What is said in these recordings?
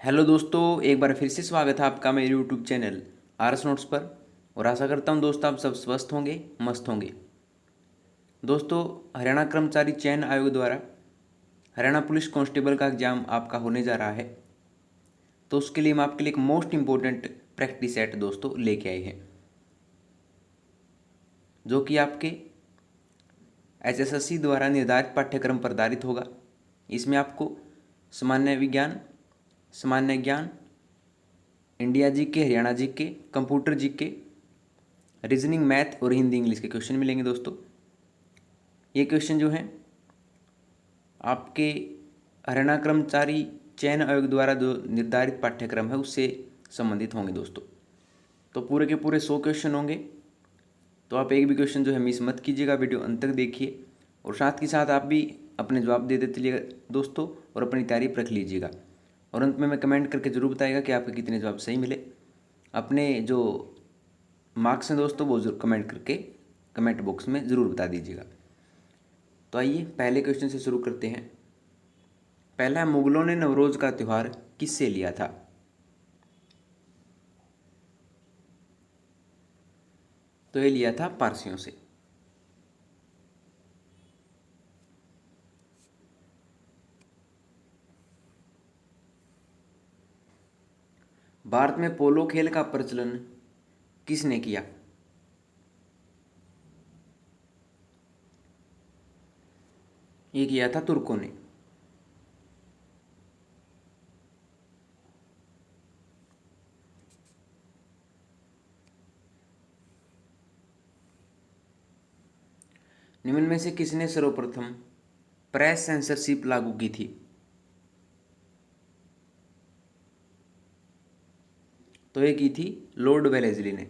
Hello दोस्तों, एक बार फिर से स्वागत है आपका मेरे यूट्यूब चैनल आरएस नोट्स पर। और आशा करता हूं दोस्तों आप सब स्वस्थ होंगे, मस्त होंगे। दोस्तों, हरियाणा कर्मचारी चयन आयोग द्वारा हरियाणा पुलिस कांस्टेबल का एग्जाम आपका होने जा रहा है। तो उसके लिए हम आपके लिए एक मोस्ट इम्पोर्टेंट प्रैक्टिस सेट दोस्तों लेके आए हैं, जो कि आपके एचएसएससी द्वारा निर्धारित पाठ्यक्रम पर आधारित होगा। इसमें आपको सामान्य विज्ञान, सामान्य ज्ञान, India GK, Haryana GK, computer GK, reasoning, math और हिंदी इंग्लिश के क्वेश्चन मिलेंगे दोस्तों। ये क्वेश्चन जो हैं आपके हरियाणा कर्मचारी चयन आयोग द्वारा जो निर्धारित पाठ्यक्रम है उससे संबंधित होंगे दोस्तों। तो पूरे के पूरे 100 क्वेश्चन होंगे। तो आप एक भी क्वेश्चन जो है मिस मत कीजिएगा, वीडियो अंत तक देखिए और साथ के साथ आप भी अपने जवाब दे देते चलिएगा दोस्तों और अपनी तारीफ रख लीजिएगा। और अंत में मैं कमेंट करके ज़रूर बताइएगा कि आपके कितने जवाब सही मिले। अपने जो मार्क्स हैं दोस्तों वो जरूर कमेंट करके कमेंट बॉक्स में ज़रूर बता दीजिएगा। तो आइए पहले क्वेश्चन से शुरू करते हैं। पहला, मुगलों ने नवरोज का त्यौहार किससे लिया था? तो ये लिया था पारसियों से। भारत में पोलो खेल का प्रचलन किसने किया? ये किया था तुर्कों ने। निम्न में से किसने सर्वप्रथम प्रेस सेंसरशिप लागू की थी? तो ये की थी लॉर्ड वेलेस्ली ने।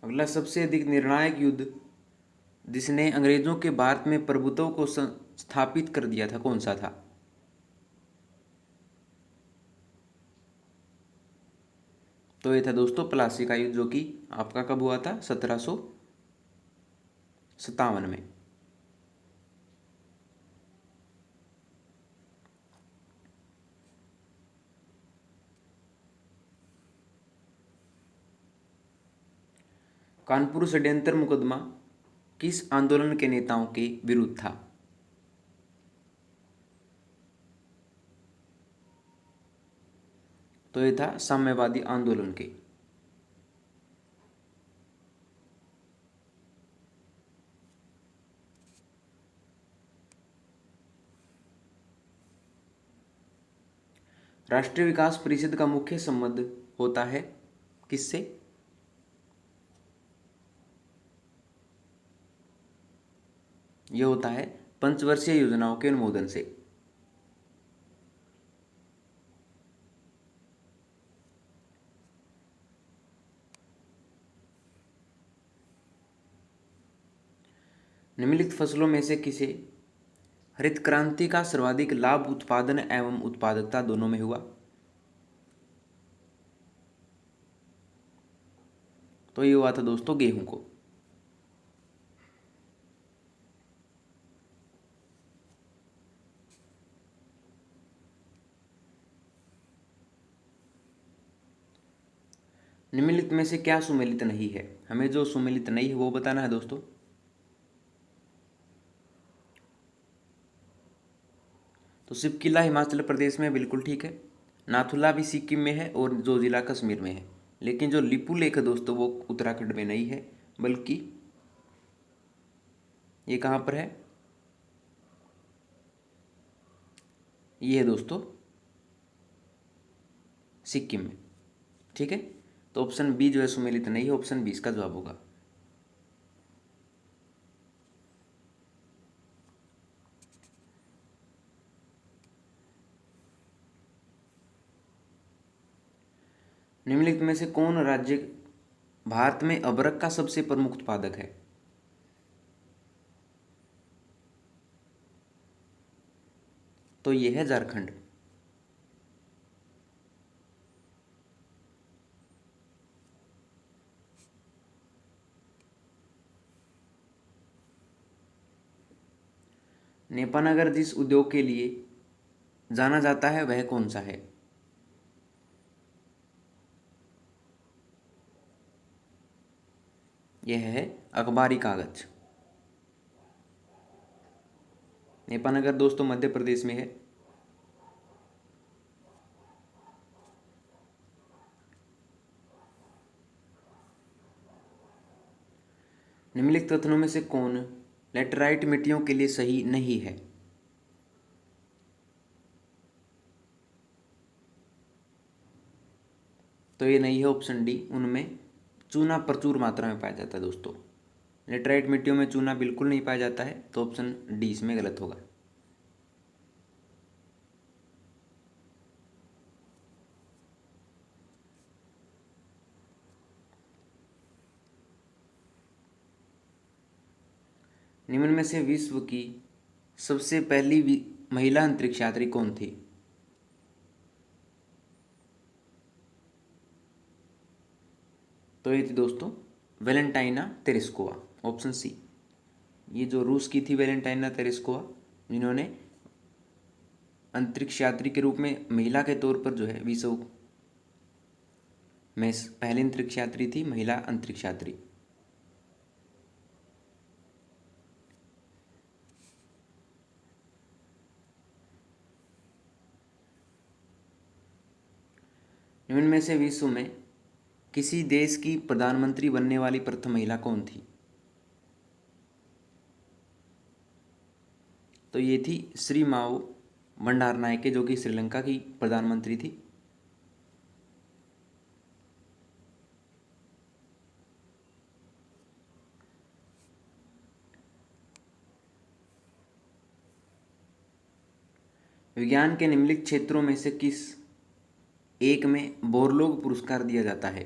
अगला, सबसे अधिक निर्णायक युद्ध जिसने अंग्रेजों के भारत में प्रभुत्व को स्थापित कर दिया था कौन सा था? तो ये था दोस्तों प्लासी का युद्ध, जो कि आपका कब हुआ था? 1757 में। कानपुर षड्यंत्र मुकदमा किस आंदोलन के नेताओं के विरुद्ध था? तो ये था साम्यवादी आंदोलन के। राष्ट्रीय विकास परिषद का मुख्य संबंध होता है किससे? यह होता है पंचवर्षीय योजनाओं के अनुमोदन से। निम्नलिखित फसलों में से किसे हरित क्रांति का सर्वाधिक लाभ उत्पादन एवं उत्पादकता दोनों में हुआ? तो ये हुआ था दोस्तों गेहूं को। निम्नलिखित में से क्या सुमेलित नहीं है? हमें जो सुमेलित नहीं है वो बताना है दोस्तों। तो सिपकिला हिमाचल प्रदेश में, बिल्कुल ठीक है। नाथुला भी सिक्किम में है और जो जिला कश्मीर में है। लेकिन जो लिपू लेक है दोस्तों वो उत्तराखंड में नहीं है, बल्कि ये कहाँ पर है? ये है दोस्तों सिक्किम में। ठीक है, तो ऑप्शन बी जो है सुमेलित नहीं है, ऑप्शन बी इसका जवाब होगा। निम्नलिखित में से कौन राज्य भारत में अबरक का सबसे प्रमुख उत्पादक है? तो ये है झारखंड। नेपानगर जिस उद्योग के लिए जाना जाता है वह कौन सा है? यह है अखबारी कागज। नेपानगर दोस्तों मध्य प्रदेश में है। निम्नलिखित कथनों में से कौन लेटराइट मिट्टियों के लिए सही नहीं है? तो ये नहीं है ऑप्शन डी, उनमें चूना प्रचुर मात्रा में पाया जाता है दोस्तों। लेटराइट मिट्टियों में चूना बिल्कुल नहीं पाया जाता है, तो ऑप्शन डी इसमें गलत होगा। निम्न में से विश्व की सबसे पहली महिला अंतरिक्ष यात्री कौन थी? तो ये थी दोस्तों वेलेंटाइना तेरेस्कोवा, ऑप्शन सी। ये जो रूस की थी वेलेंटाइना तेरेस्कोवा, जिन्होंने अंतरिक्ष यात्री के रूप में महिला के तौर पर जो है विश्व में पहली अंतरिक्ष यात्री थी, महिला अंतरिक्ष यात्री। निम्न में से विश्व में किसी देश की प्रधानमंत्री बनने वाली प्रथम महिला कौन थी? तो ये थी श्री माओ भंडारनायके, जो कि श्रीलंका की प्रधानमंत्री थी। विज्ञान के निम्नलिखित क्षेत्रों में से किस एक में बोरलोग पुरस्कार दिया जाता है?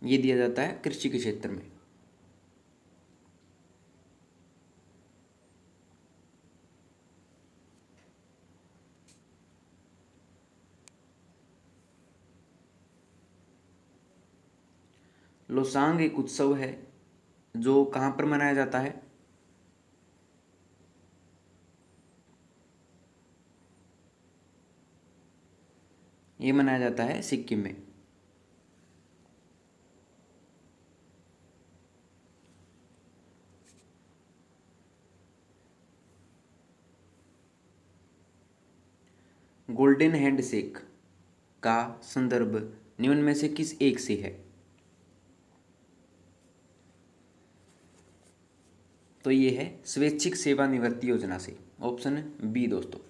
ये दिया जाता है कृषि के क्षेत्र में। लोसांग एक उत्सव है जो कहाँ पर मनाया जाता है? ये मनाया जाता है सिक्किम में। गोल्डन हैंडशेक का संदर्भ निम्न में से किस एक से है? तो ये है स्वैच्छिक सेवानिवृत्ति योजना से, ऑप्शन बी दोस्तों।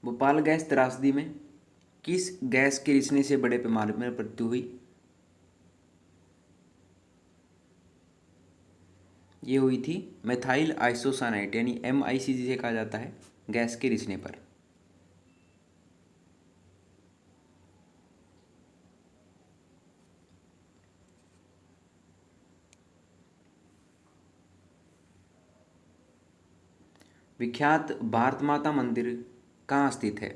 भोपाल गैस त्रासदी में किस गैस के रिसने से बड़े पैमाने पर मृत्यु हुई? ये हुई थी मेथाइल आइसोसानाइट यानी MIC जिसे कहा जाता है, गैस के रिसने पर। विख्यात भारत माता मंदिर कहाँ स्थित है?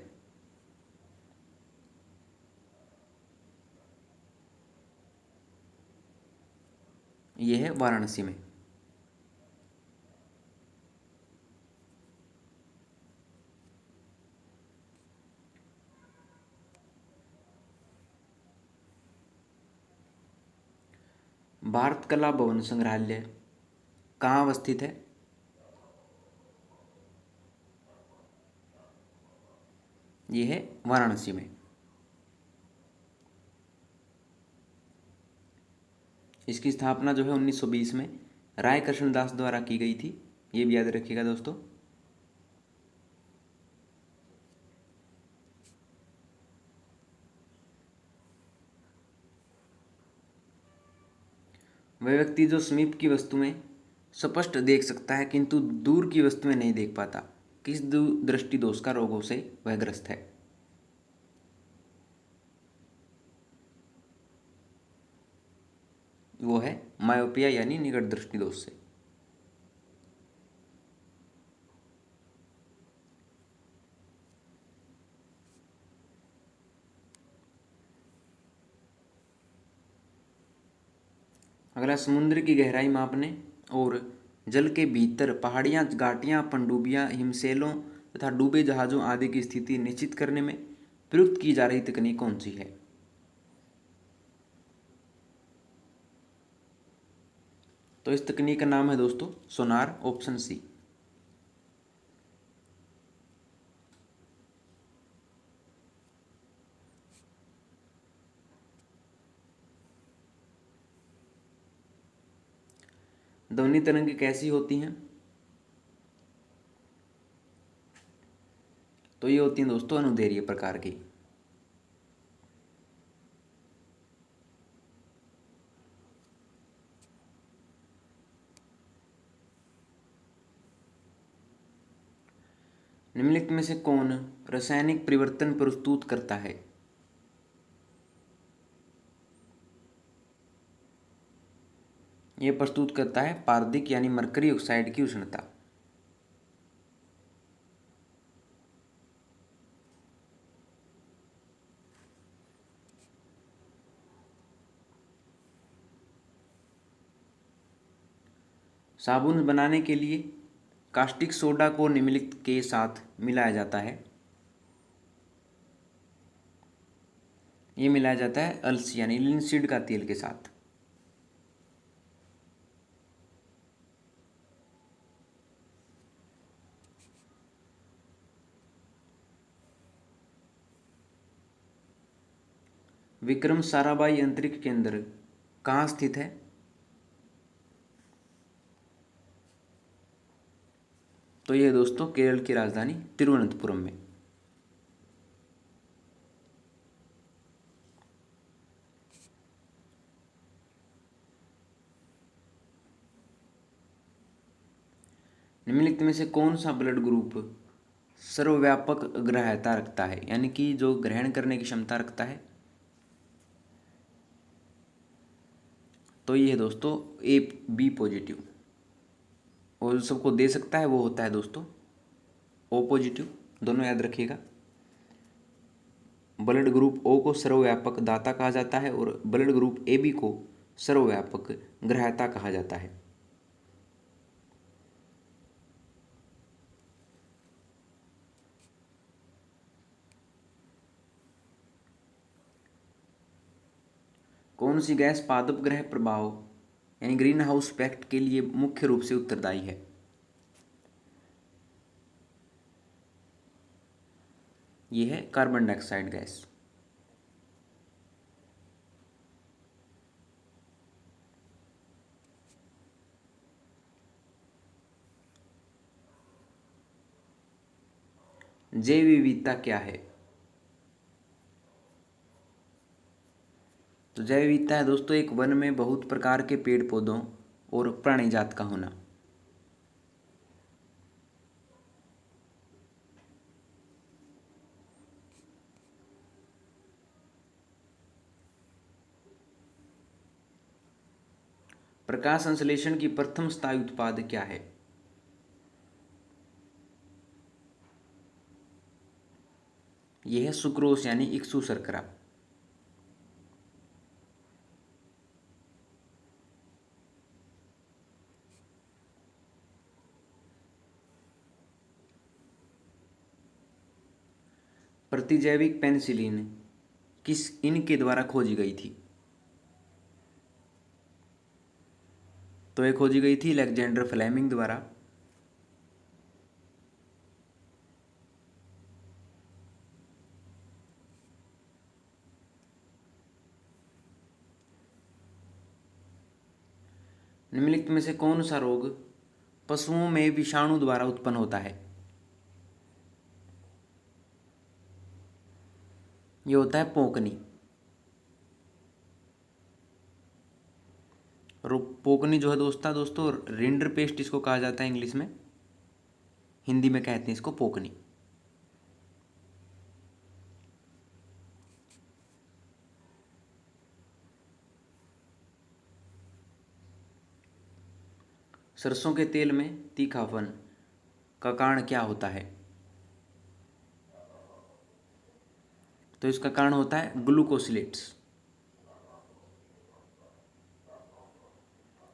यह है वाराणसी में। भारत कला भवन संग्रहालय कहाँ अवस्थित है? यह है वाराणसी में। इसकी स्थापना जो है 1920 में राय कृष्णदास द्वारा की गई थी, ये भी याद रखिएगा दोस्तों। वह व्यक्ति जो समीप की वस्तुएं स्पष्ट देख सकता है किंतु दूर की वस्तुएं नहीं देख पाता, किस दृष्टि दोष का रोगों से वह ग्रस्त है? वो है मायोपिया यानी निकट दृष्टि दोष से। अगला, समुद्र की गहराई मापने और जल के भीतर पहाड़ियाँ, घाटियाँ, पनडुब्बियाँ, हिमशैलों तथा डूबे जहाज़ों आदि की स्थिति निश्चित करने में प्रयुक्त की जा रही तकनीक कौन सी है? तो इस तकनीक का नाम है दोस्तों सोनार, ऑप्शन सी। ध्वनि तरंग कैसी होती हैं? तो ये होती हैं दोस्तों अनुदैर्घ्य प्रकार की। निम्नलिखित में से कौन रासायनिक परिवर्तन प्रस्तुत करता है? यह प्रस्तुत करता है पारदिक यानी मरकरी ऑक्साइड की उष्णता। साबुन बनाने के लिए कास्टिक सोडा को निम्नलिखित के साथ मिलाया जाता है। ये मिलाया जाता है अलसी यानी लिनसीड का तेल के साथ। विक्रम साराभाई अंतरिक्ष केंद्र कहाँ स्थित है? तो ये दोस्तों केरल की राजधानी तिरुवनंतपुरम में। निम्नलिखित में से कौन सा ब्लड ग्रुप सर्वव्यापक ग्राह्यता रखता है, यानी कि जो ग्रहण करने की क्षमता रखता है? तो ये है दोस्तों ए बी पॉजिटिव। और जो सबको दे सकता है वो होता है दोस्तों ओ पॉजिटिव। दोनों याद रखिएगा। ब्लड ग्रुप ओ को सर्वव्यापक दाता कहा जाता है और ब्लड ग्रुप ए बी को सर्वव्यापक ग्राह्यता कहा जाता है। कौन सी गैस पादप ग्रह प्रभाव यानी ग्रीन हाउस इफेक्ट के लिए मुख्य रूप से उत्तरदायी है? यह है कार्बन डाइऑक्साइड गैस। जैव विविधता क्या है? तो जैव विविधता है दोस्तों एक वन में बहुत प्रकार के पेड़ पौधों और प्राणी जात का होना। प्रकाश संश्लेषण की प्रथम स्थायी उत्पाद क्या है? यह है सुक्रोस यानी इक्सु शर्करा। प्रतिजैविक पेनिसिलिन किस इनके द्वारा खोजी गई थी? तो यह खोजी गई थी अलेक्जेंडर फ्लेमिंग द्वारा। निम्नलिखित में से कौन सा रोग पशुओं में विषाणु द्वारा उत्पन्न होता है? यह होता है पोकनी। और पोकनी जो है दोस्तों रिंडर पेस्ट इसको कहा जाता है इंग्लिश में, हिंदी में कहते हैं इसको पोकनी। सरसों के तेल में तीखापन का कारण क्या होता है? तो इसका कारण होता है ग्लूकोसिलेट्स।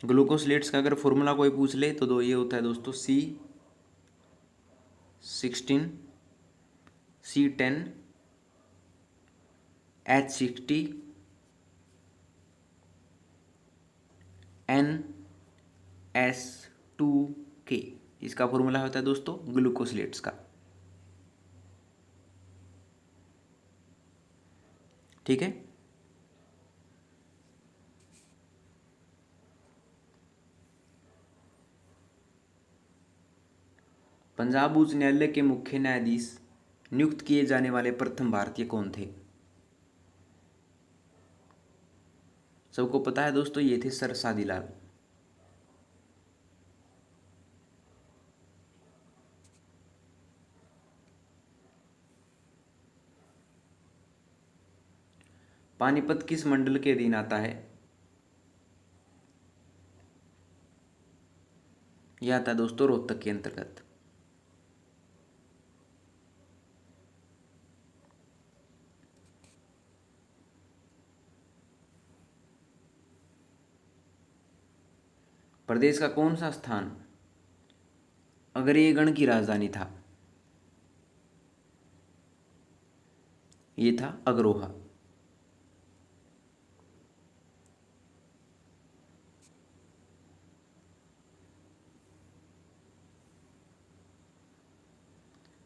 ग्लूकोसिलेट्स का अगर फॉर्मूला कोई पूछ ले तो ये होता है दोस्तों C16 C10 H60 NS2K। इसका फॉर्मूला होता है दोस्तों ग्लूकोसिलेट्स का। ठीक है। पंजाब उच्च न्यायालय के मुख्य न्यायाधीश नियुक्त किए जाने वाले प्रथम भारतीय कौन थे? सबको पता है दोस्तों, ये थे सर शादीलाल। पानीपत किस मंडल के अधीन आता है? यह आता है दोस्तों रोहतक के अंतर्गत। प्रदेश का कौन सा स्थान अग्रयगण की राजधानी था? ये था अग्रोहा।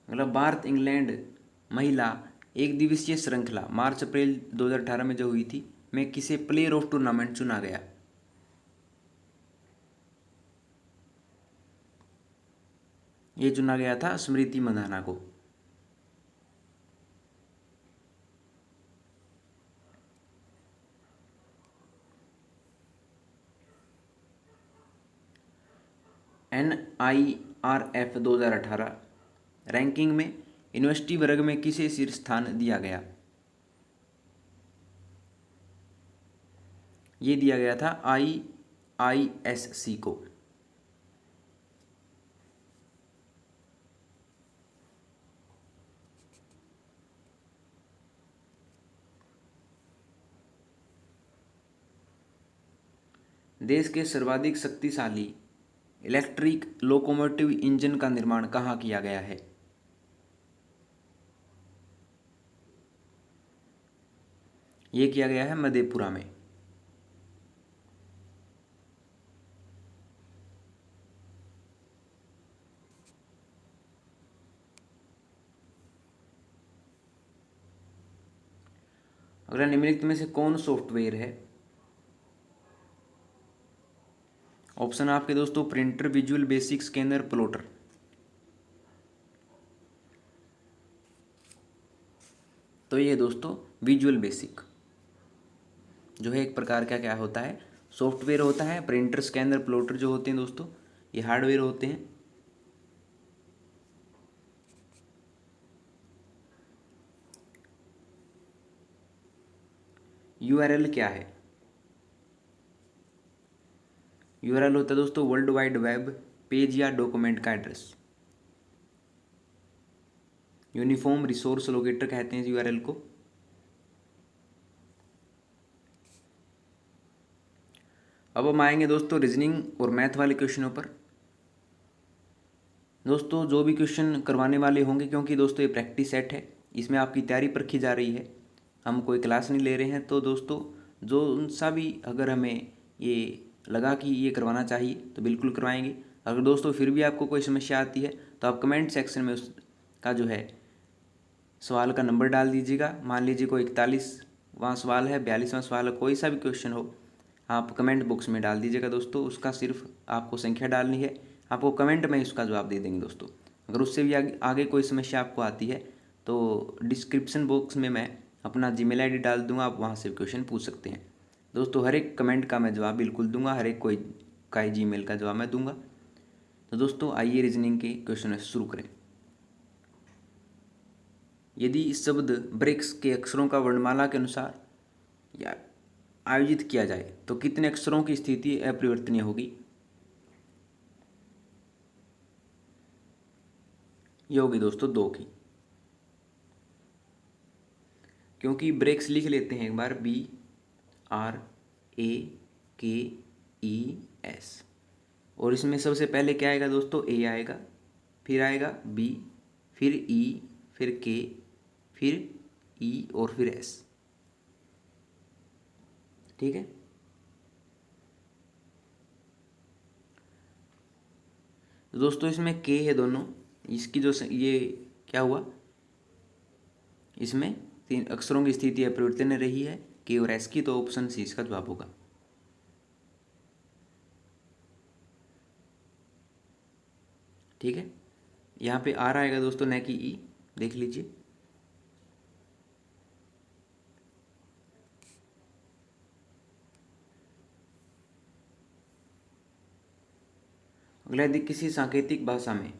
अगला, भारत इंग्लैंड महिला एक दिवसीय श्रृंखला मार्च अप्रैल 2018 में जो हुई थी, में किसे प्लेयर ऑफ टूर्नामेंट चुना गया? ये चुना गया था स्मृति मंधाना को। NIRF 2018 रैंकिंग में यूनिवर्सिटी वर्ग में किसे शीर्ष स्थान दिया गया? ये दिया गया था IISC को। देश के सर्वाधिक शक्तिशाली इलेक्ट्रिक लोकोमोटिव इंजन का निर्माण कहाँ किया गया है? ये किया गया है मधेपुरा में। अगला, निम्नलिखित में से कौन सॉफ्टवेयर है? ऑप्शन आपके दोस्तों printer, visual basic, scanner, plotter. तो ये दोस्तों विजुअल बेसिक जो है एक प्रकार का क्या होता है, सॉफ्टवेयर होता है। प्रिंटर, स्कैनर, प्लॉटर जो होते हैं दोस्तों, ये हार्डवेयर होते हैं। URL क्या है? URL होता है दोस्तों वर्ल्ड वाइड वेब पेज या डॉक्यूमेंट का एड्रेस। यूनिफॉर्म रिसोर्स लोकेटर कहते हैं इस URL को। अब हम आएंगे दोस्तों रीजनिंग और मैथ वाले क्वेश्चनों पर। दोस्तों जो भी क्वेश्चन करवाने वाले होंगे, क्योंकि दोस्तों ये प्रैक्टिस सेट है, इसमें आपकी तैयारी परखी जा रही है, हम कोई क्लास नहीं ले रहे हैं। तो दोस्तों जो उन सा भी अगर हमें ये लगा कि ये करवाना चाहिए तो बिल्कुल करवाएंगे। अगर दोस्तों फिर भी आपको कोई समस्या आती है तो आप कमेंट सेक्शन में उसका जो है सवाल का नंबर डाल दीजिएगा। मान लीजिए कोई 41वां सवाल है, 42वां सवाल है, कोई सा भी क्वेश्चन हो, आप कमेंट बॉक्स में डाल दीजिएगा दोस्तों। उसका सिर्फ आपको संख्या डालनी है, आपको कमेंट में उसका जवाब दे देंगे दोस्तों। अगर उससे भी आगे कोई समस्या आपको आती है तो डिस्क्रिप्शन बॉक्स में मैं अपना जीमेल आईडी डाल दूंगा, आप वहाँ से क्वेश्चन पूछ सकते हैं दोस्तों। हर एक कमेंट का मैं जवाब बिल्कुल दूंगा, हर एक कोई का ही जीमेल का जवाब मैं दूंगा। तो दोस्तों आइए रीजनिंग के क्वेश्चन शुरू करें। यदि इस शब्द ब्रिक्स के अक्षरों का वर्णमाला के अनुसार या आयोजित किया जाए तो कितने अक्षरों की स्थिति अपरिवर्तनीय होगी? ये होगी दोस्तों 2 की, क्योंकि ब्रेक्स लिख लेते हैं एक बार BRAKES एस। और इसमें सबसे पहले क्या आएगा दोस्तों, ए आएगा, फिर आएगा बी, फिर ई, फिर के, फिर ई और फिर एस। ठीक है। दोस्तों इसमें के है दोनों, इसकी जो ये क्या हुआ, इसमें 3 अक्षरों की स्थिति अपरिवर्तन रही है के और एस की, तो ऑप्शन सी इसका जवाब होगा। ठीक है। यहाँ पे आर आएगा दोस्तों, न कि ई, देख लीजिए। अगला यदि किसी सांकेतिक भाषा में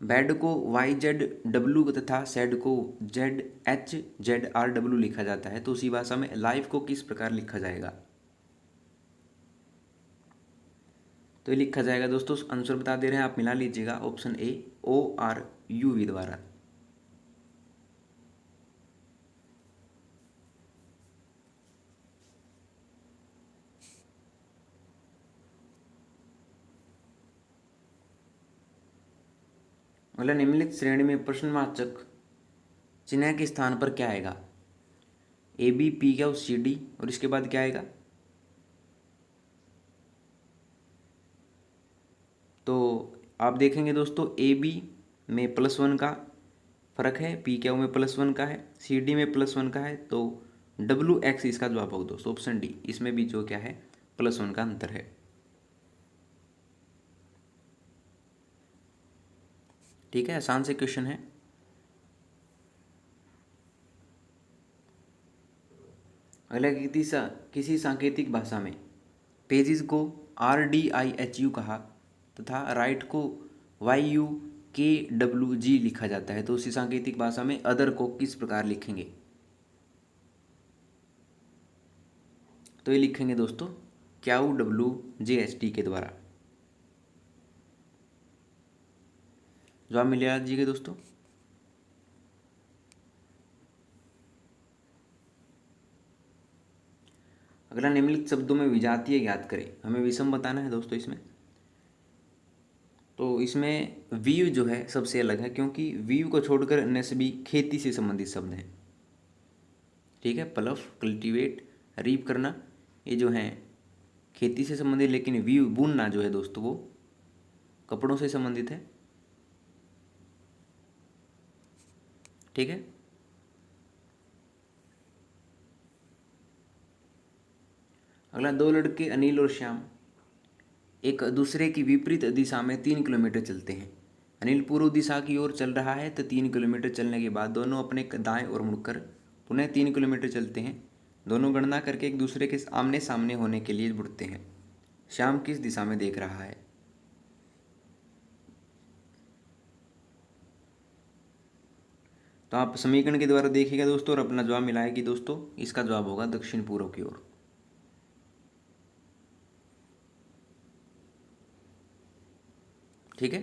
बेड को वाई जेड डब्ल्यू तथा सेड को Z H Z R W लिखा जाता है, तो उसी भाषा में लाइफ को किस प्रकार लिखा जाएगा। तो ये लिखा जाएगा दोस्तों, आंसर बता दे रहे हैं, आप मिला लीजिएगा। Option A O R U V द्वारा। अगला, निम्नलिखित श्रेणी में प्रश्नवाचक चिन्ह के स्थान पर क्या आएगा। ए बी पी क्या सी डी, और इसके बाद क्या आएगा। तो आप देखेंगे दोस्तों, ए बी में +1 का फर्क है, पी क्या में +1 का है, सी डी में +1 का है, तो डब्ल्यू एक्स इसका जवाब होगा दोस्तों, ऑप्शन डी। इसमें भी जो क्या है, +1 का अंतर है। ठीक है, आसान से क्वेश्चन है। अगला, किसी सांकेतिक भाषा में पेजेस को RDIHU कहा तथा राइट को YUKWG लिखा जाता है, तो उसी सांकेतिक भाषा में अदर को किस प्रकार लिखेंगे। तो ये लिखेंगे दोस्तों QWJHT के द्वारा। जवाब मिलेगा जी के दोस्तों। अगला, निम्नलिखित शब्दों में विजातीय ज्ञात करें। हमें विषम बताना है दोस्तों इसमें। तो इसमें वीव जो है सबसे अलग है, क्योंकि वीव को छोड़कर अन्य सभी खेती से संबंधित शब्द हैं। ठीक है, प्लफ, कल्टीवेट, रीप करना, ये जो हैं खेती से संबंधित, लेकिन वीव बुनना जो है दोस्तों वो कपड़ों से संबंधित है। ठीक है। अगला, 2 लड़के अनिल और श्याम एक दूसरे की विपरीत दिशा में 3 किलोमीटर चलते हैं। अनिल पूर्व दिशा की ओर चल रहा है, तो 3 किलोमीटर चलने के बाद दोनों अपने दाएं ओर मुड़कर पुनः 3 किलोमीटर चलते हैं। दोनों गणना करके एक दूसरे के आमने सामने होने के लिए मुड़ते हैं। श्याम किस दिशा में देख रहा है। तो आप समीकरण के द्वारा देखिएगा दोस्तों और अपना जवाब मिलाएगी दोस्तों। इसका जवाब होगा दक्षिण पूर्व की ओर। ठीक है,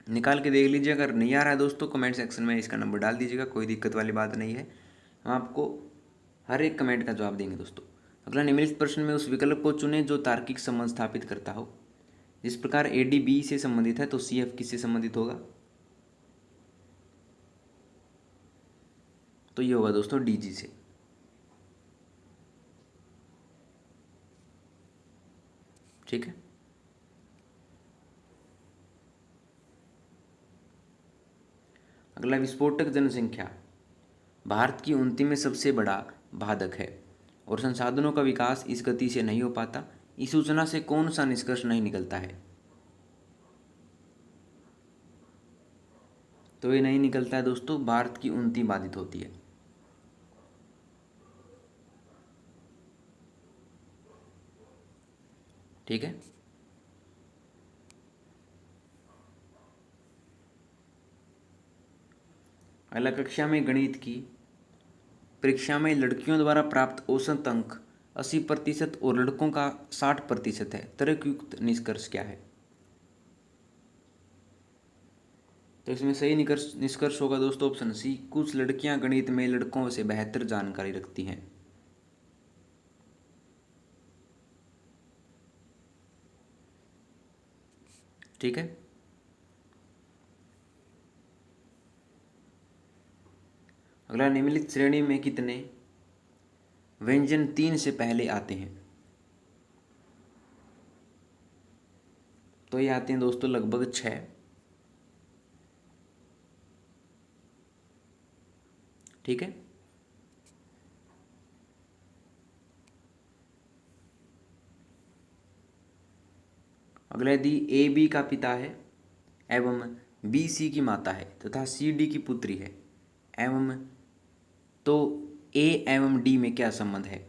निकाल के देख लीजिए। अगर नहीं आ रहा है दोस्तों, कमेंट सेक्शन में इसका नंबर डाल दीजिएगा, कोई दिक्कत वाली बात नहीं है, हम आपको हर एक कमेंट का जवाब देंगे दोस्तों। अगला, निम्नलिखित प्रश्न में उस विकल्प को चुनें जो तार्किक संबंध स्थापित करता हो। जिस प्रकार AD B से संबंधित है, तो CF किससे संबंधित होगा। तो ये होगा दोस्तों DG से। ठीक है। अगला, विस्फोटक जनसंख्या भारत की उन्नति में सबसे बड़ा बाधक है और संसाधनों का विकास इस गति से नहीं हो पाता। इस सूचना से कौन सा निष्कर्ष नहीं निकलता है। तो ये नहीं निकलता है दोस्तों, भारत की उन्नति बाधित होती है। ठीक है। अगला, कक्षा में गणित की परीक्षा में लड़कियों द्वारा प्राप्त औसत अंक 80% और लड़कों का 60% है। तर्कयुक्त निष्कर्ष क्या है। तो इसमें सही निष्कर्ष होगा दोस्तों ऑप्शन सी। कुछ लड़कियां गणित में लड़कों से बेहतर जानकारी रखती हैं। ठीक है। अगला, निम्नलिखित श्रेणी में कितने व्यंजन 3 से पहले आते हैं? तो ये आते हैं दोस्तों लगभग 6। ठीक है। अगला, यदि ए बी का पिता है एवं बी सी की माता है तथा सी डी की पुत्री है एवं, तो ए एवं डी में क्या संबंध है?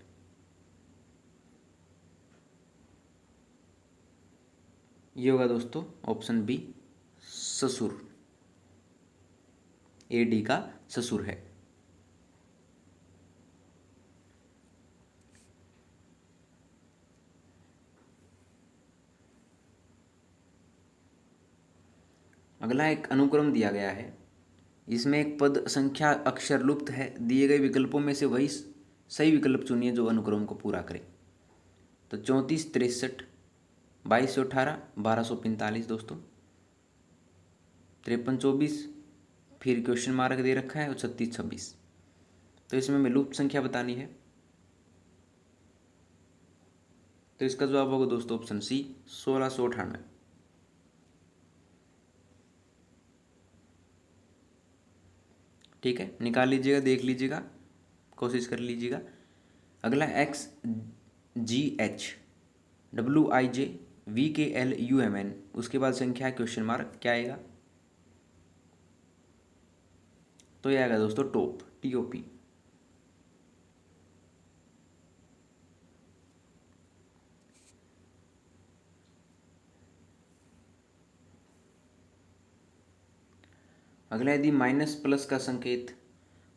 ये होगा दोस्तों ऑप्शन बी, ससुर। ए डी का ससुर है। अगला, एक अनुक्रम दिया गया है, इसमें एक पद संख्या अक्षर लुप्त है, दिए गए विकल्पों में से वही सही विकल्प चुनिए जो अनुक्रम को पूरा करे। तो 34 63, 2218, 1245 दोस्तों, 53 24, फिर क्वेश्चन मार्क दे रखा है, और 36 26। तो इसमें हमें लुप्त संख्या बतानी है। तो इसका जवाब होगा दोस्तों ऑप्शन सी, 1698। ठीक है, निकाल लीजिएगा, देख लीजिएगा, कोशिश कर लीजिएगा। अगला, X G H W I J V K L U M N, उसके बाद संख्या क्वेश्चन मार्क, क्या आएगा? तो ये आएगा दोस्तों टॉप, टी ओ पी। अगला, यदि माइनस प्लस का संकेत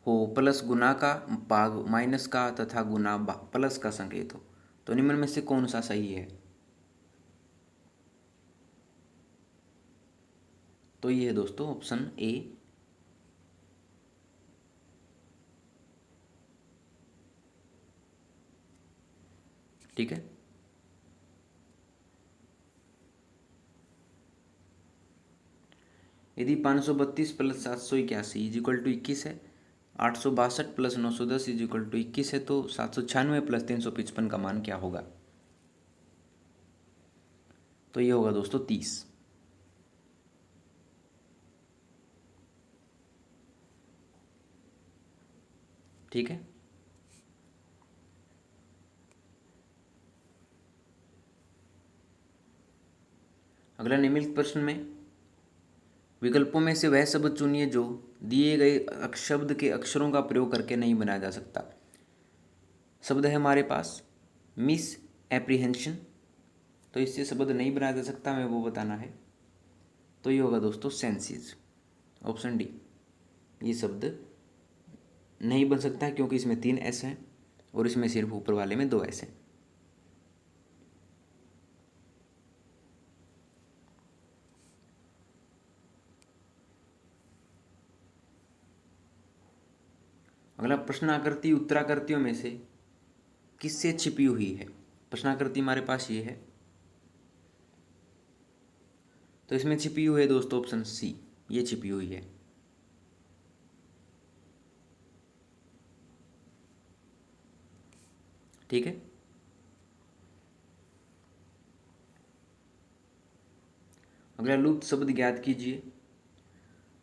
हो, प्लस गुना का भाग माइनस का तथा गुना प्लस का संकेत हो, तो निम्न में से कौन सा सही है? तो ये है दोस्तों ऑप्शन ए। ठीक है। यदि 532 प्लस 781 इज इक्वल टू 21 है, 862 प्लस 910 इज इक्वल टू 21 है, तो 796 प्लस 355 का मान क्या होगा? तो ये होगा दोस्तों 30। ठीक है। अगला, निम्नलिखित प्रश्न में विकल्पों में से वह शब्द चुनिए जो दिए गए शब्द के अक्षरों का प्रयोग करके नहीं बनाया जा सकता। शब्द है हमारे पास मिस एप्रीहेंशन, तो इससे शब्द नहीं बनाया जा सकता, हमें वो बताना है। तो ये होगा दोस्तों सेंसिज, ऑप्शन डी। ये शब्द नहीं बन सकता है क्योंकि इसमें 3 एस हैं और इसमें सिर्फ ऊपर वाले में 2 एस हैं। अगला, प्रश्नाकृति उत्तराकृतियों में से किससे छिपी हुई है? प्रश्नाकृति हमारे पास ये है, तो इसमें छिपी हुई है दोस्तों ऑप्शन सी, ये छिपी हुई है। ठीक है। अगला, लुप्त शब्द ज्ञात कीजिए।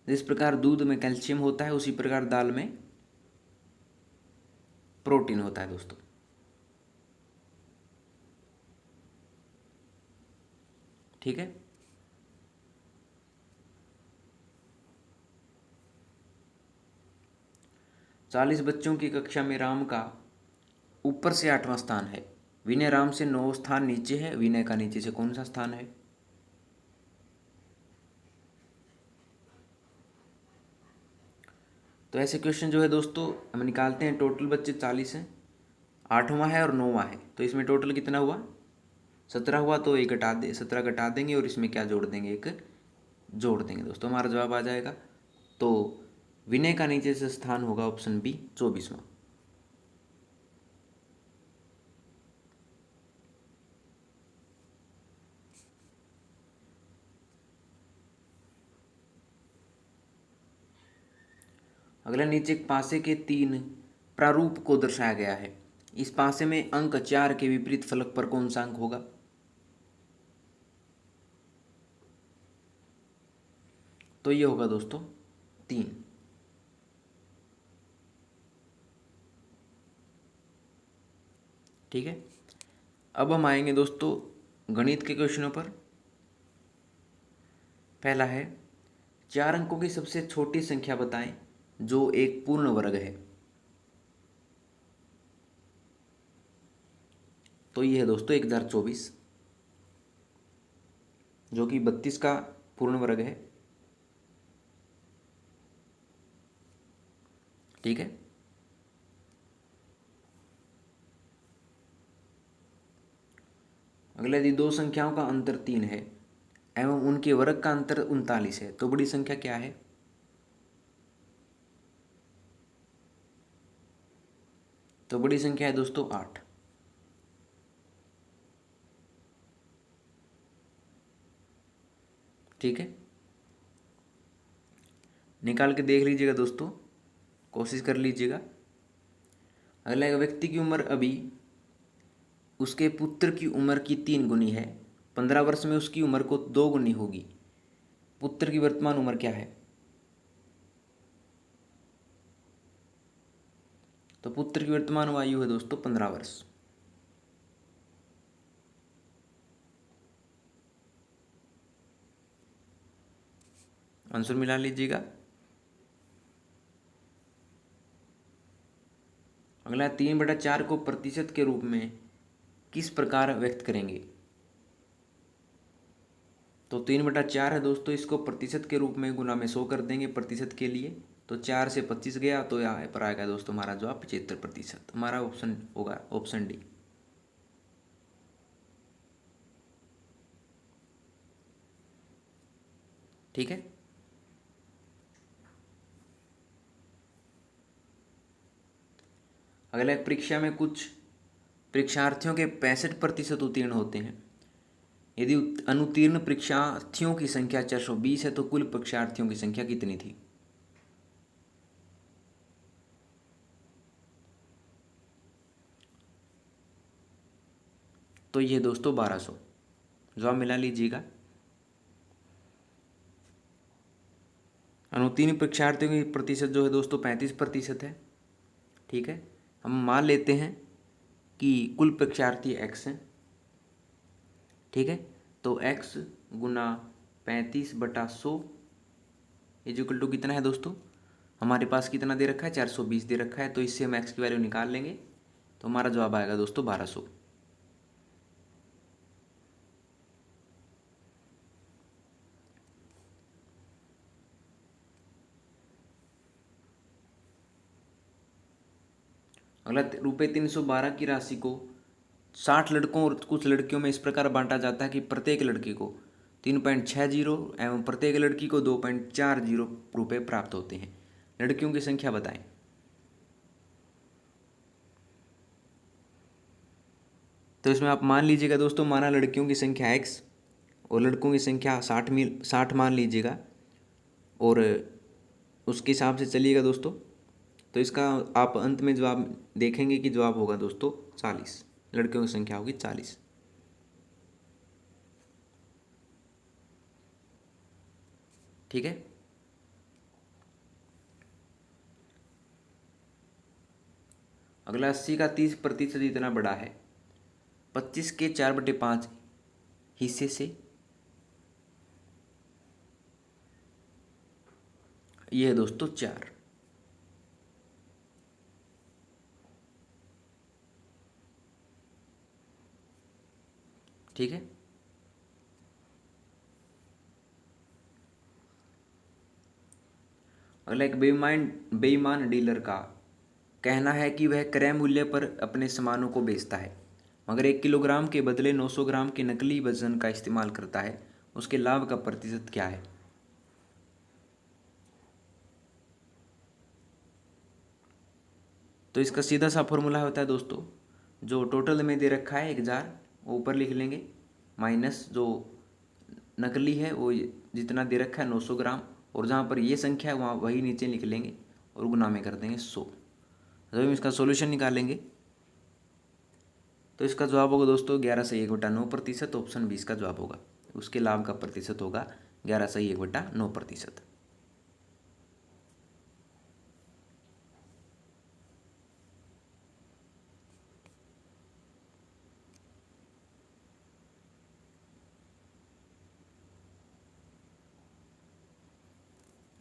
जिस प्रकार दूध में कैल्शियम होता है उसी प्रकार दाल में प्रोटीन होता है दोस्तों। ठीक है। चालीस बच्चों की कक्षा में राम का ऊपर से 8वां स्थान है, विनय राम से 9 स्थान नीचे है, विनय का नीचे से कौन सा स्थान है? तो ऐसे क्वेश्चन जो है दोस्तों हम निकालते हैं। टोटल बच्चे 40 हैं, 8वां है और 9वां है, तो इसमें टोटल कितना हुआ? 17 हुआ। तो एक घटा दे, 17 घटा देंगे और इसमें क्या जोड़ देंगे? एक जोड़ देंगे दोस्तों, हमारा जवाब आ जाएगा। तो विनय का नीचे से स्थान होगा ऑप्शन बी, 24वां। अगला नीचे एक पासे के 3 प्रारूप को दर्शाया गया है। इस पासे में अंक 4 के विपरीत फलक पर कौन सा अंक होगा? तो ये होगा दोस्तों 3। ठीक है, अब हम आएंगे दोस्तों गणित के क्वेश्चनों पर। पहला है 4 अंकों की सबसे छोटी संख्या बताएं जो एक पूर्ण वर्ग है। तो ये है दोस्तों 1024, जो कि 32 का पूर्ण वर्ग है। ठीक है, अगला यदि दो संख्याओं का अंतर 3 है एवं उनके वर्ग का अंतर 39 है तो बड़ी संख्या क्या है? तो बड़ी संख्या है दोस्तों 8। ठीक है, निकाल के देख लीजिएगा दोस्तों, कोशिश कर लीजिएगा। अगला एक व्यक्ति की उम्र अभी उसके पुत्र की उम्र की 3 गुनी है। 15 वर्ष में उसकी उम्र को 2 गुनी होगी। पुत्र की वर्तमान उम्र क्या है? तो पुत्र की वर्तमान आयु है दोस्तों 15 वर्ष। आंसर मिला लीजिएगा। अगला 3/4 को प्रतिशत के रूप में किस प्रकार व्यक्त करेंगे? तो 3/4 है दोस्तों, इसको प्रतिशत के रूप में गुना में 100 कर देंगे प्रतिशत के लिए। तो 4 से 25 गया तो यहाँ पर आएगा दोस्तों हमारा जवाब 75%। हमारा ऑप्शन होगा ऑप्शन डी। ठीक है, अगला परीक्षा में कुछ परीक्षार्थियों के 65% उत्तीर्ण होते हैं। यदि अनुत्तीर्ण परीक्षार्थियों की संख्या 420 है तो कुल परीक्षार्थियों की संख्या कितनी थी? तो ये दोस्तों 1200। जवाब मिला लीजिएगा। अनुत्तीर्ण परीक्षार्थियों की प्रतिशत जो है दोस्तों 35% है। ठीक है, हम मान लेते हैं कि कुल परीक्षार्थी x हैं। ठीक है, तो x गुना 35/100 इक्वल टू कितना है दोस्तों? हमारे पास कितना दे रखा है? 420 दे रखा है। तो इससे हम x की वैल्यू निकाल लेंगे तो हमारा जवाब आएगा दोस्तों 1200। अगला ₹312 की राशि को 60 लड़कों और कुछ लड़कियों में इस प्रकार बांटा जाता है कि प्रत्येक लड़के को 3.60 एवं प्रत्येक लड़की को 2.40 रुपये प्राप्त होते हैं। लड़कियों की संख्या बताएं। तो इसमें आप मान लीजिएगा दोस्तों, माना लड़कियों की संख्या x और लड़कों की संख्या 60 मान लीजिएगा और उसके हिसाब से चलिएगा दोस्तों। तो इसका आप अंत में जवाब देखेंगे कि जवाब होगा दोस्तों 40। लड़कियों की संख्या होगी 40। ठीक है, अगला 80 का 30% इतना बड़ा है 25 के 4/5 हिस्से से। ये है दोस्तों 4। ठीक है, अगला एक बेईमान डीलर का कहना है कि वह क्रय मूल्य पर अपने सामानों को बेचता है मगर 1 किलोग्राम के बदले 900 ग्राम के नकली वजन का इस्तेमाल करता है। उसके लाभ का प्रतिशत क्या है? तो इसका सीधा सा फॉर्मूला होता है दोस्तों, जो टोटल में दे रखा है 1000 वो ऊपर लिख लेंगे, माइनस जो नकली है वो जितना दे रखा है 900 ग्राम, और जहाँ पर ये संख्या है वहाँ वही नीचे लिख लेंगे और गुना में कर देंगे 100। जब हम इसका सोल्यूशन निकालेंगे तो इसका जवाब होगा दोस्तों 11/1/9%। ऑप्शन 20 का जवाब होगा। उसके लाभ का प्रतिशत होगा 11/1/9%।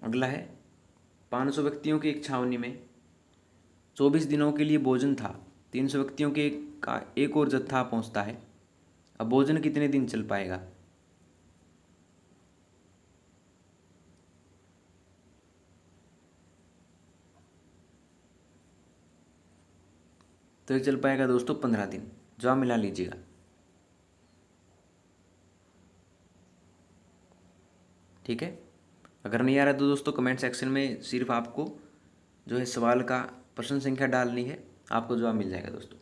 अगला है 500 व्यक्तियों की एक छावनी में 24 दिनों के लिए भोजन था। 300 व्यक्तियों के का एक और जत्था पहुंचता है। अब भोजन कितने दिन चल पाएगा? तो ये चल पाएगा दोस्तों 15 दिन। जवाब मिला लीजिएगा। ठीक है, अगर नहीं आ रहा तो दोस्तों कमेंट सेक्शन में सिर्फ आपको जो है सवाल का प्रश्न संख्या डालनी है, आपको जवाब मिल जाएगा दोस्तों।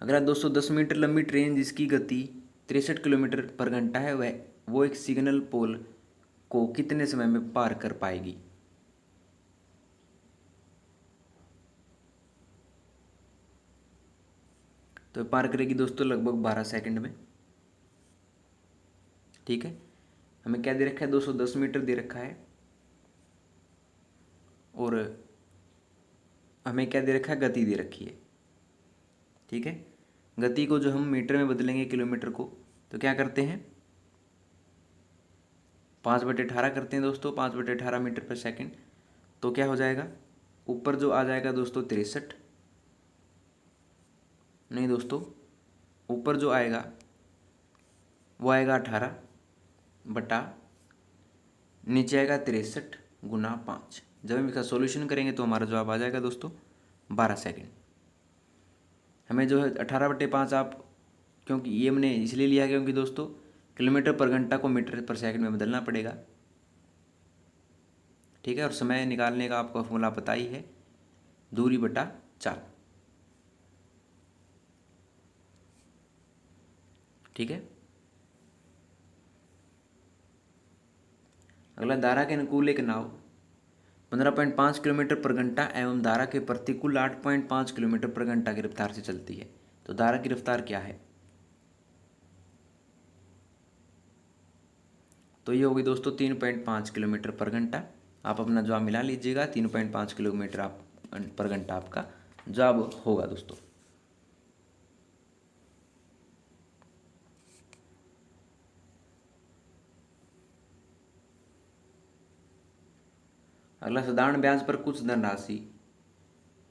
अगला दोस्तों 10 मीटर लंबी ट्रेन जिसकी गति 63 किलोमीटर पर घंटा है वो एक सिग्नल पोल को कितने समय में पार कर पाएगी? तो पार करेगी दोस्तों लगभग 12 सेकंड में। ठीक है, हमें क्या दे रखा है? 210 मीटर दे रखा है और हमें क्या दे रखा है? गति दे रखी है। ठीक है, गति को जो हम मीटर में बदलेंगे किलोमीटर को, तो क्या करते हैं? 5/18 करते हैं दोस्तों। 5/18 मीटर पर सेकंड, तो क्या हो जाएगा? ऊपर जो आ जाएगा दोस्तों 63, नहीं दोस्तों, ऊपर जो आएगा वो आएगा 18 बटा, नीचे आएगा 63 गुना 5। जब हम इसका सॉल्यूशन करेंगे तो हमारा जवाब आ जाएगा दोस्तों 12 सेकंड। हमें जो है 18/5 आप, क्योंकि ये हमने इसलिए लिया क्योंकि दोस्तों किलोमीटर पर घंटा को मीटर पर सेकंड में बदलना पड़ेगा। ठीक है, और समय निकालने का आपको फॉर्मूला पता ही है, दूरी बटा 4। ठीक है, अगला धारा के अनुकूल एक नाव 15.5 किलोमीटर पर घंटा एवं धारा के प्रतिकूल 8.5 किलोमीटर पर घंटा की रफ्तार से चलती है। तो धारा की रफ्तार क्या है? तो ये होगी दोस्तों 3.5 किलोमीटर पर घंटा। आप अपना जवाब मिला लीजिएगा। 3.5 किलोमीटर आप पर घंटा आपका जवाब होगा दोस्तों। अगला साधारण ब्याज पर कुछ धनराशि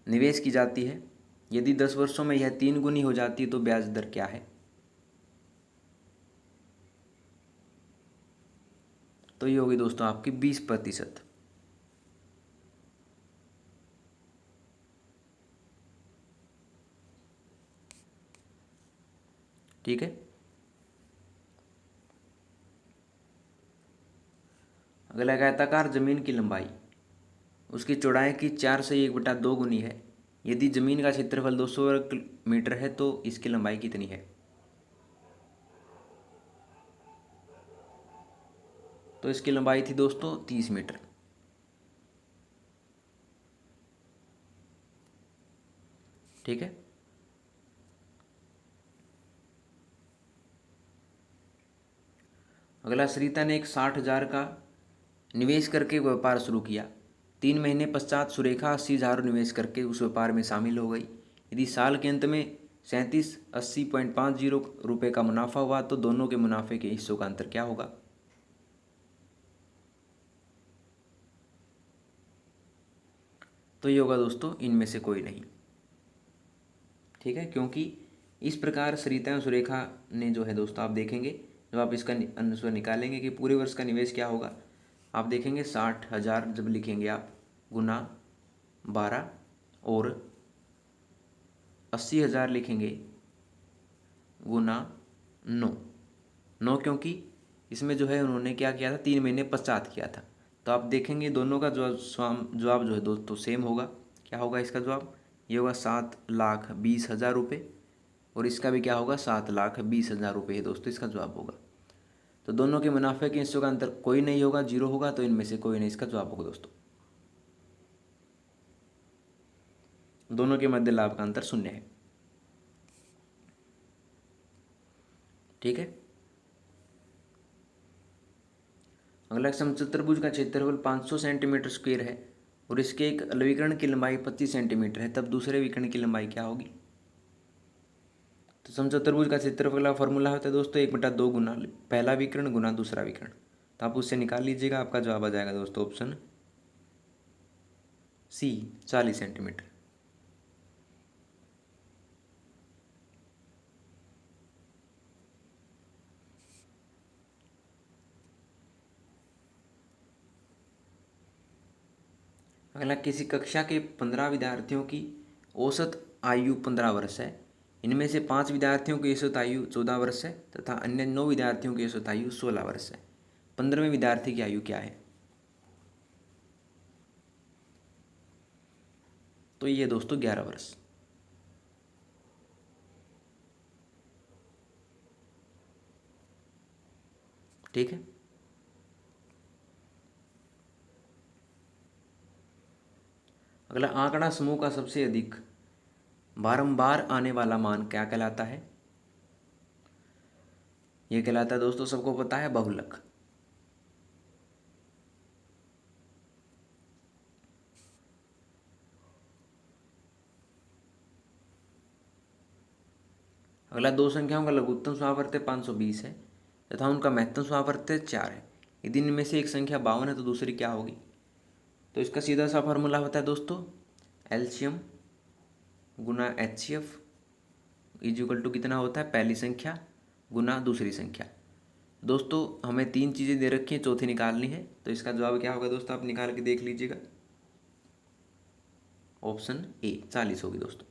निवेश की जाती है। यदि 10 वर्षों में यह 3 गुनी हो जाती है तो ब्याज दर क्या है? तो ये होगी दोस्तों आपकी 20%। ठीक है, अगला आयताकार जमीन की लंबाई उसकी चौड़ाई की 4 से 1/2 गुनी है। यदि जमीन का क्षेत्रफल 200 वर्ग मीटर है तो इसकी लंबाई कितनी है? तो इसकी लंबाई थी दोस्तों 30 मीटर। ठीक है, अगला सरिता ने एक 60,000 का निवेश करके व्यापार शुरू किया। 3 महीने पश्चात सुरेखा 80,000 निवेश करके उस व्यापार में शामिल हो गई। यदि साल के अंत में 3780.50 रुपये का मुनाफा हुआ तो दोनों के मुनाफे के हिस्सों का अंतर क्या होगा? तो ये होगा दोस्तों इनमें से कोई नहीं। ठीक है, क्योंकि इस प्रकार सरिता एवं सुरेखा ने जो है दोस्तों, आप देखेंगे जब आप इसका अनुस्वर निकालेंगे कि पूरे वर्ष का निवेश क्या होगा, आप देखेंगे 60,000 जब लिखेंगे आप गुना 12 और 80,000 लिखेंगे गुना 9, क्योंकि इसमें जो है उन्होंने क्या किया था, 3 महीने पश्चात किया था। तो आप देखेंगे दोनों का जवाब जो है दोस्तों सेम होगा। क्या होगा इसका जवाब? ये होगा 7,20,000 रुपये और इसका भी क्या होगा? 7,20,000 रुपये है दोस्तों इसका जवाब होगा। तो दोनों के मुनाफे के हिस्सों का अंतर कोई नहीं होगा, जीरो होगा, तो इनमें से कोई नहीं इसका जवाब होगा दोस्तों। दोनों के मध्य लाभ का अंतर 0 है। ठीक है। अगला समचतुर्भुज का क्षेत्रफल 500 सेंटीमीटर स्क्वायर है और इसके एक लवीकरण की लंबाई 25 सेंटीमीटर है, तब दूसरे विकर्ण की लंबाई क्या होगी? तो समचतुर्भुज का क्षेत्रफल का फॉर्मूला होता है दोस्तों 1/2 गुना पहला विकर्ण गुना दूसरा विकर्ण। तो आप उससे निकाल लीजिएगा, आपका जवाब आ जाएगा दोस्तों ऑप्शन सी 40 सेंटीमीटर। अगला, किसी कक्षा के 15 विद्यार्थियों की औसत आयु 15 वर्ष है। इनमें से 5 विद्यार्थियों की औसत आयु 14 वर्ष है तथा अन्य 9 विद्यार्थियों की औसत आयु 16 वर्ष है। 15वें विद्यार्थी की आयु क्या है? तो ये दोस्तों 11 वर्ष। ठीक है। अगला, आंकड़ा समूह का सबसे अधिक बारंबार आने वाला मान क्या कहलाता है? यह कहलाता है दोस्तों, सबको पता है, बहुलक। अगला, दो संख्याओं का लघुत्तम समावर्त 520 है तथा उनका महत्तम समावर्त 4 है। यदि इनमें से एक संख्या 52 है तो दूसरी क्या होगी? तो इसका सीधा सा फॉर्मूला होता है दोस्तों एलसीएम गुना एचसीएफ इक्वल टू कितना होता है? पहली संख्या गुना दूसरी संख्या। दोस्तों हमें 3 चीज़ें दे रखी हैं, चौथी निकालनी है, तो इसका जवाब क्या होगा दोस्तों? आप निकाल के देख लीजिएगा। ऑप्शन ए 40 होगी दोस्तों।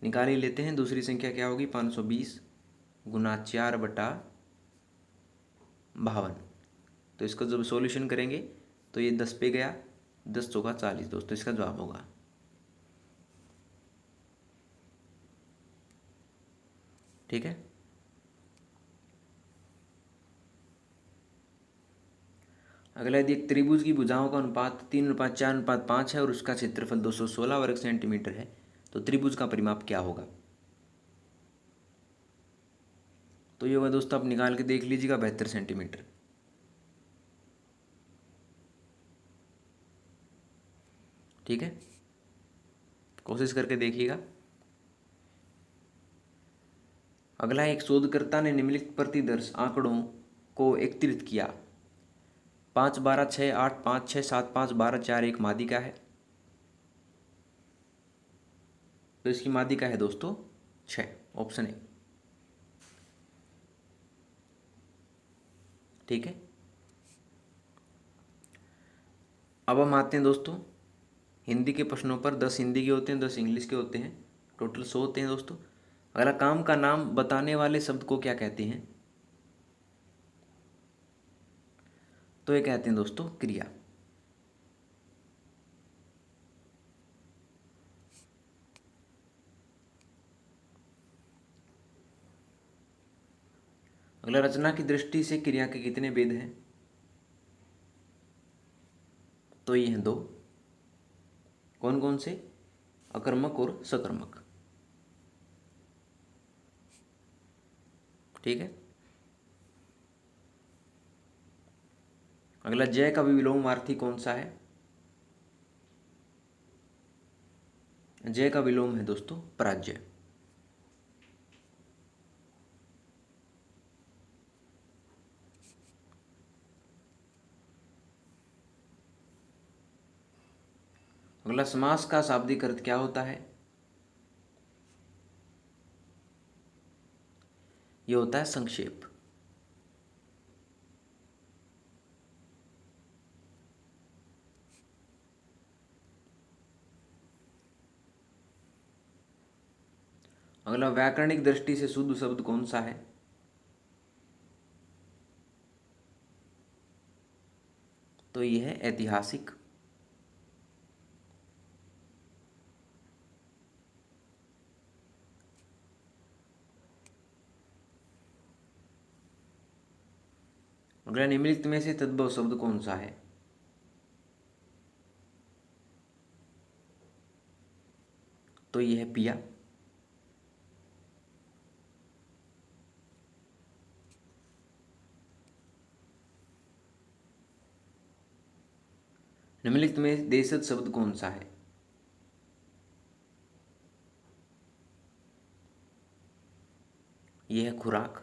निकाल ही लेते हैं। दूसरी संख्या क्या होगी? 520 गुना 4/52। तो इसका जब सॉल्यूशन करेंगे तो ये 10 पे गया, 10 चौका 40 दोस्तों इसका जवाब होगा। ठीक है। अगला, यदि एक त्रिभुज की भुजाओं का अनुपात 3:4:5 है और उसका क्षेत्रफल 216 वर्ग सेंटीमीटर है तो त्रिभुज का परिमाप क्या होगा? तो ये होगा दोस्तों, आप निकाल के देख लीजिएगा, 72 सेंटीमीटर। ठीक है, कोशिश करके देखिएगा। अगला, एक शोधकर्ता ने निम्नलिखित प्रतिदर्श आंकड़ों को एकत्रित किया। 5 12 6 8 5 6 7 5 12 4 1 मादिका है। तो इसकी मादिका है दोस्तों 6, ऑप्शन ए। ठीक है। अब हम आते हैं दोस्तों हिंदी के प्रश्नों पर। 10 हिंदी के होते हैं, 10 इंग्लिश के होते हैं, टोटल 100 होते हैं दोस्तों। अगला, काम का नाम बताने वाले शब्द को क्या कहते हैं? तो ये कहते हैं दोस्तों क्रिया। अगला, रचना की दृष्टि से क्रिया के कितने भेद हैं? तो ये हैं 2। कौन कौन से? अकर्मक और सकर्मक। ठीक है। अगला, जय का विलोमार्थी कौन सा है? जय का विलोम है दोस्तों पराजय। अगला, समास का शाब्दिक अर्थ क्या होता है? ये होता है संक्षेप। अगला, व्याकरणिक दृष्टि से शुद्ध शब्द कौन सा है? तो यह है ऐतिहासिक। अगला, निम्नलिखित में से तद्भव शब्द कौन सा है? तो ये है पिया। निम्नलिखित में देशज शब्द कौन सा है? यह है खुराक।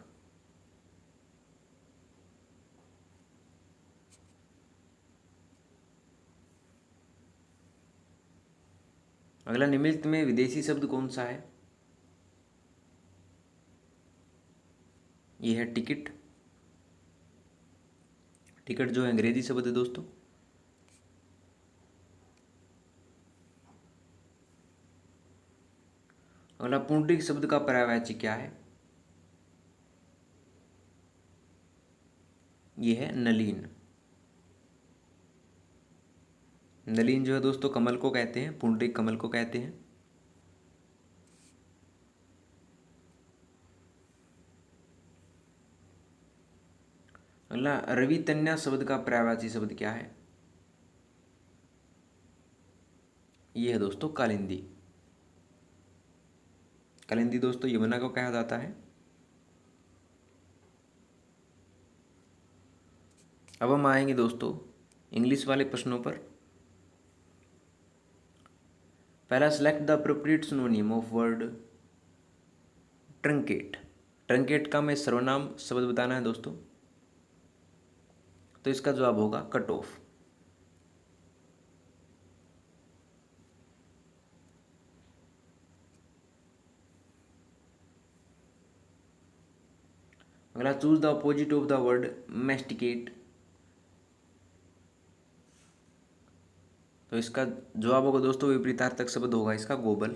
अगला, निम्नलिखित में विदेशी शब्द कौन सा है? यह है टिकट। टिकट जो है अंग्रेजी शब्द है दोस्तों। अगला, पुंडरीक शब्द का पर्यायवाची क्या है? यह है नलीन। नलीन जो है दोस्तों कमल को कहते हैं, पुंडरीक कमल को कहते हैं। अगला, रवितन्या शब्द का पर्यायवाची शब्द क्या है? यह है दोस्तों कालिंदी। कालिंदी दोस्तों यमुना को कहा जाता है। अब हम आएंगे दोस्तों इंग्लिश वाले प्रश्नों पर। पहला, select the appropriate synonym of word truncate. Truncate का मैं सर्वनाम शब्द बताना है दोस्तों, तो इसका जवाब होगा कट ऑफ। अगला, choose the opposite of the word masticate. तो इसका जवाब होगा दोस्तों विपरीतार्थक शब्द होगा इसका गोबल।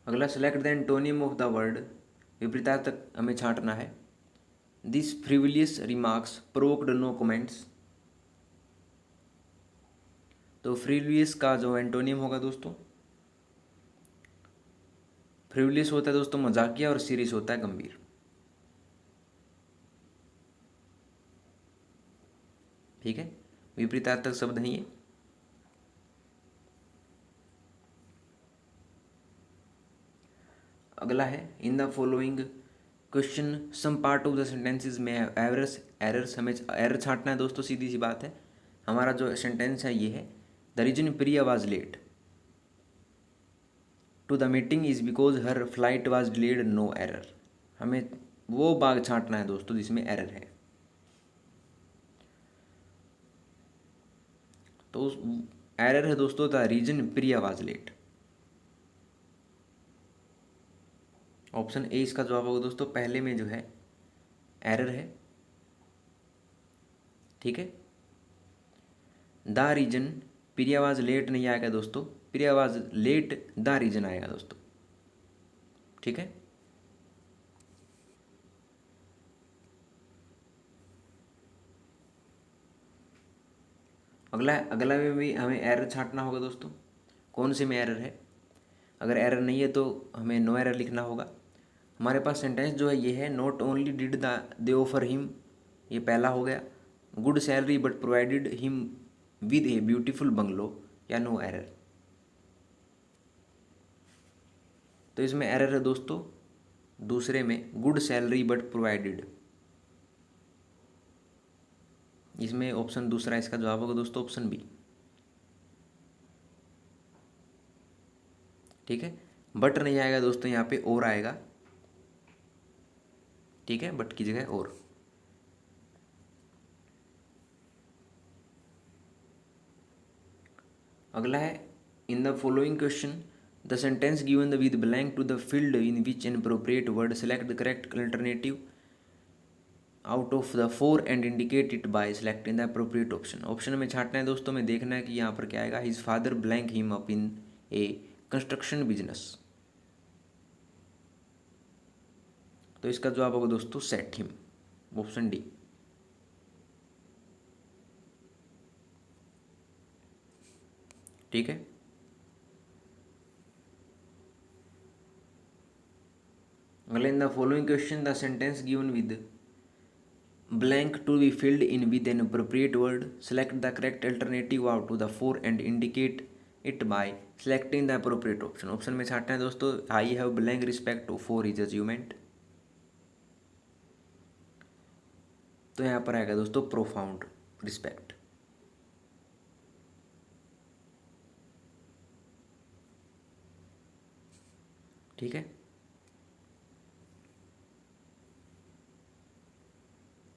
अगला, select the antonym of the word. विपरीतार्थक हमें छांटना है। This frivolous remarks provoked no comments. तो फ्रिवलियस का जो एंटोनिम होगा दोस्तों, फ्रिवलियस होता है दोस्तों मजाकिया और सीरियस होता है गंभीर। ठीक है, विपरीतार्थक शब्द है ये। अगला है, in the following question some part of the sentences में एरर्स। एरर्स हमें एरर छांटना है दोस्तों, सीधी सी बात है। हमारा जो सेंटेंस है ये है, the reason Priya was late to the meeting is because her flight was delayed, no error. हमें वो भाग छांटना है दोस्तों जिसमें एरर है। तो एरर है दोस्तों the reason Priya was late. Option A इसका जवाब होगा दोस्तों, पहले में जो है एरर है। ठीक है, the reason Priya was late नहीं आएगा दोस्तों, Priya was late the reason आएगा दोस्तों। ठीक है, अगला में भी हमें एरर छांटना होगा दोस्तों, कौन से में एरर है। अगर एरर नहीं है तो हमें नो एरर लिखना होगा। हमारे पास सेंटेंस जो है ये है, not only did they offer him, ये पहला हो गया, good salary but provided him with a beautiful bungalow, या नो एरर। तो इसमें एरर है दोस्तों दूसरे में, गुड सैलरी बट प्रोवाइडेड। इसमें ऑप्शन दूसरा इसका जवाब होगा दोस्तों ऑप्शन बी। ठीक है, बट नहीं आएगा दोस्तों, यहाँ पे और आएगा। ठीक है, बट की जगह और। अगला है, in the following question the sentence given with blank to the field in which an appropriate word, select the correct alternative out of the four and indicate it by selecting the appropriate option. Option में छांटना है दोस्तों, में देखना है कि यहाँ पर क्या आएगा, his father blank him up in A construction business. तो इसका जवाब होगा दोस्तों सेट हिम, ऑप्शन डी। ठीक है, अगले, इन the following question the sentence given with blank to be filled in with an appropriate word. Select the correct alternative out to the four and indicate it by selecting the appropriate option. Option में छांटना है दोस्तों. I have blank respect to for his achievement. तो यहाँ पर आएगा दोस्तों profound respect. ठीक है.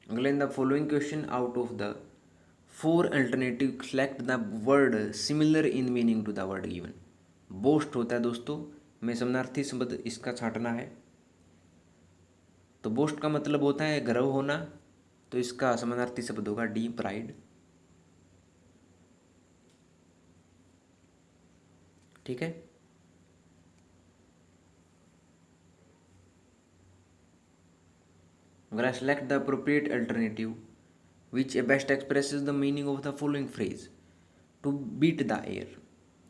अगला, in the following question out of the four alternative select the word similar in meaning to the word given. Boast होता है दोस्तों, में समानार्थी शब्द इसका छांटना है. तो बोस्ट का मतलब होता है गर्व होना, तो इसका समानार्थी शब्द होगा डी प्राइड. ठीक है. अगला, select the appropriate alternative which best expresses the meaning of the following phrase. To beat the air,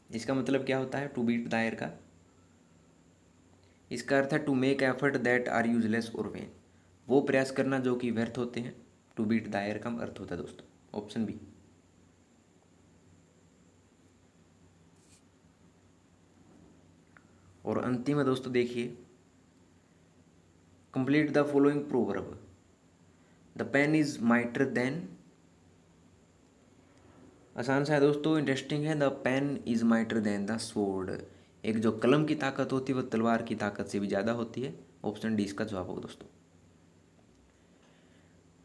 इसका मतलब क्या होता है टू बीट द एयर का? इसका अर्थ है to make effort that are useless और वेन, वो प्रयास करना जो कि व्यर्थ होते हैं. टू बीट द एयर का अर्थ होता है दोस्तों ऑप्शन बी. और अंतिम है दोस्तों, देखिए, complete the following proverb. The pen is mightier than. आसान सा है दोस्तों, इंटरेस्टिंग है. The pen is mightier than the sword. एक जो कलम की ताकत होती है वो तलवार की ताकत से भी ज़्यादा होती है. ऑप्शन डी इसका जवाब होगा दोस्तों.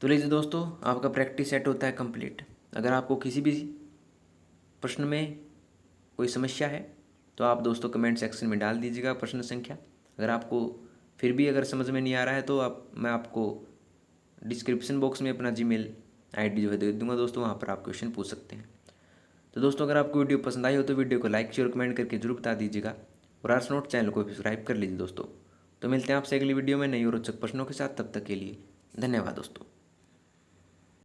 तो लीजिए दोस्तों, आपका प्रैक्टिस सेट होता है कंप्लीट. अगर आपको किसी भी प्रश्न में कोई समस्या है तो आप दोस्तों कमेंट सेक्शन में डाल दीजिएगा प्रश्न संख्या. अगर आपको फिर भी अगर समझ में नहीं आ रहा है तो मैं आपको डिस्क्रिप्शन बॉक्स में अपना जीमेल आईडी जो है दे दूंगा दोस्तों, वहाँ पर आप क्वेश्चन पूछ सकते हैं. तो दोस्तों, अगर आपको वीडियो पसंद आई हो तो वीडियो को लाइक शेयर कमेंट करके जरूर बता दीजिएगा. और आर्ट्स नोट चैनल को सब्सक्राइब कर लीजिए दोस्तों. तो मिलते हैं आपसे अगली वीडियो में नई और रोचक प्रश्नों के साथ. तब तक के लिए धन्यवाद दोस्तों.